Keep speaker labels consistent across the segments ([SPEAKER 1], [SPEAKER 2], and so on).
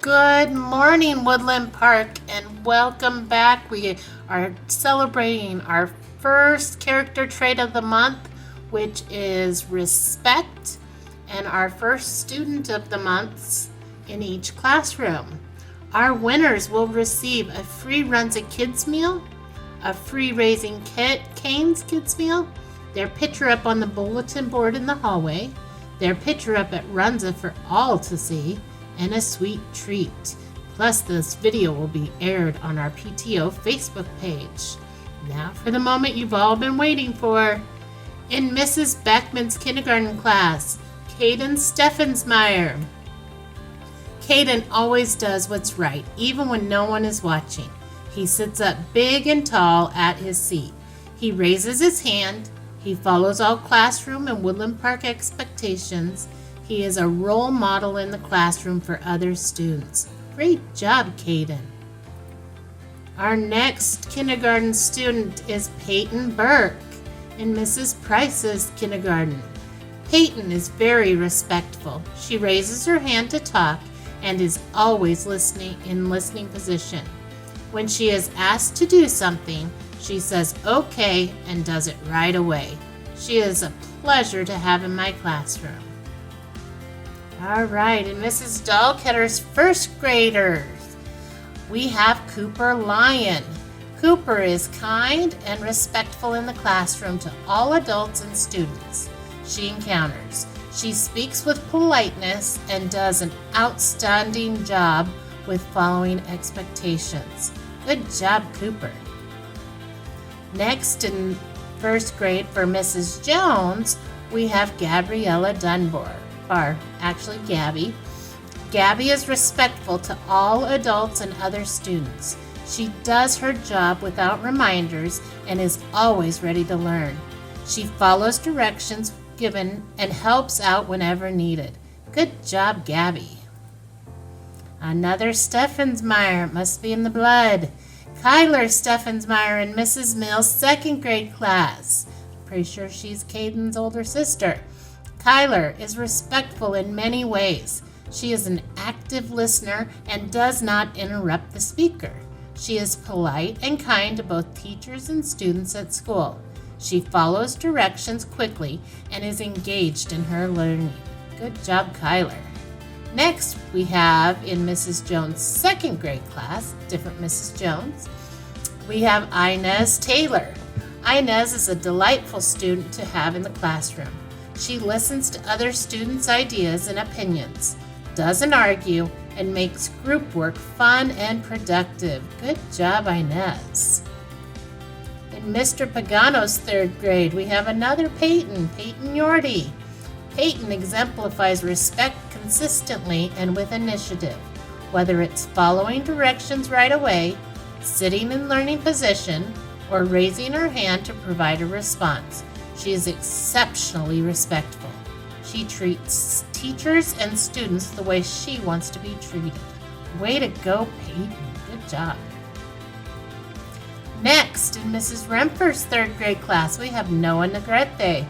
[SPEAKER 1] Good morning, Woodland Park, and welcome back. We are celebrating our first character trait of the month, which is respect, and our first student of the months in each classroom. Our winners will receive a free Runza Kids meal, a free Raising Cane's Kids meal, their picture up on the bulletin board in the hallway, their picture up at Runza for all to see, and a sweet treat. Plus, this video will be aired on our PTO Facebook page. Now for the moment you've all been waiting for. In Mrs. Beckman's kindergarten class, Caden Steffensmeyer. Caden always does what's right, even when no one is watching. He sits up big and tall at his seat. He raises his hand. He follows all classroom and Woodland Park expectations. He is a role model in the classroom for other students. Great job, Caden. Our next kindergarten student is Peyton Burke in Mrs. Price's kindergarten. Peyton is very respectful. She raises her hand to talk and is always listening position. When she is asked to do something, she says okay and does it right away. She is a pleasure to have in my classroom. All right, and Mrs. Dahlketter's first graders, we have Cooper Lyon. Cooper is kind and respectful in the classroom to all adults and students she encounters. She speaks with politeness and does an outstanding job with following expectations. Good job, Cooper. Next in first grade for Mrs. Jones, we have Gabriella Dunbar. Gabby. Gabby is respectful to all adults and other students. She does her job without reminders and is always ready to learn. She follows directions given and helps out whenever needed. Good job, Gabby. Another Steffensmeyer, must be in the blood. Kyler Steffensmeyer in Mrs. Mills' second grade class. Pretty sure she's Caden's older sister. Kyler is respectful in many ways. She is an active listener and does not interrupt the speaker. She is polite and kind to both teachers and students at school. She follows directions quickly and is engaged in her learning. Good job, Kyler. Next, we have in Mrs. Jones' second grade class, different Mrs. Jones, we have Inez Taylor. Inez is a delightful student to have in the classroom. She listens to other students' ideas and opinions, doesn't argue, and makes group work fun and productive. Good job, Inez. In Mr. Pagano's third grade, we have another Peyton Yorty. Peyton exemplifies respect consistently and with initiative, whether it's following directions right away, sitting in learning position, or raising her hand to provide a response. She is exceptionally respectful. She treats teachers and students the way she wants to be treated. Way to go, Peyton. Good job. Next, in Mrs. Remper's third grade class, we have Noah Negrete.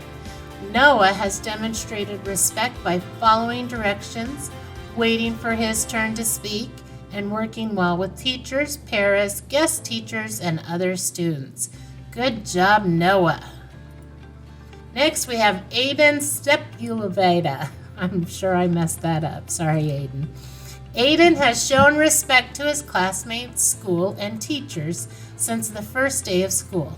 [SPEAKER 1] Noah has demonstrated respect by following directions, waiting for his turn to speak, and working well with teachers, paras, guest teachers, and other students. Good job, Noah. Next, we have Aiden Sepulveda. I'm sure I messed that up. Sorry, Aiden. Aiden has shown respect to his classmates, school, and teachers since the first day of school.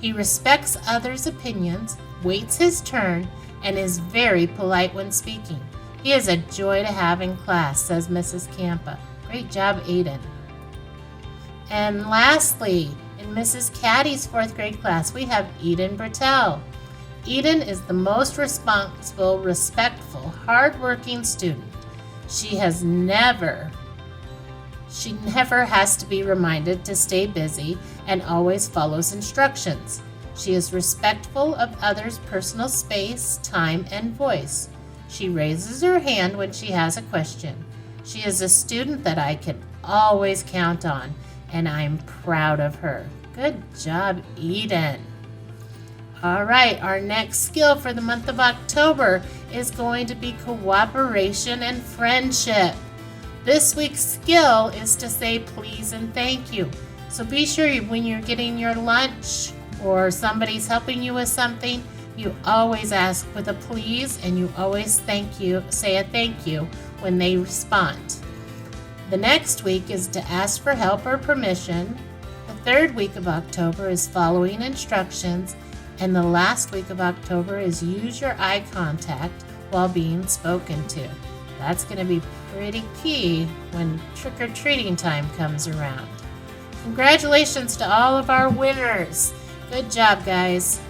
[SPEAKER 1] He respects others' opinions, waits his turn, and is very polite when speaking. He is a joy to have in class, says Mrs. Campa. Great job, Aiden. And lastly, in Mrs. Caddy's fourth grade class, we have Eden Bertel. Eden is the most responsible, respectful, hardworking student. She never has to be reminded to stay busy and always follows instructions. She is respectful of others' personal space, time, and voice. She raises her hand when she has a question. She is a student that I can always count on, and I'm proud of her. Good job, Eden. All right, our next skill for the month of October is going to be cooperation and friendship. This week's skill is to say please and thank you. So be sure when you're getting your lunch or somebody's helping you with something, you always ask with a please and you always say a thank you when they respond. The next week is to ask for help or permission. The third week of October is following instructions. And the last week of October is use your eye contact while being spoken to. That's going to be pretty key when trick-or-treating time comes around. Congratulations to all of our winners. Good job, guys.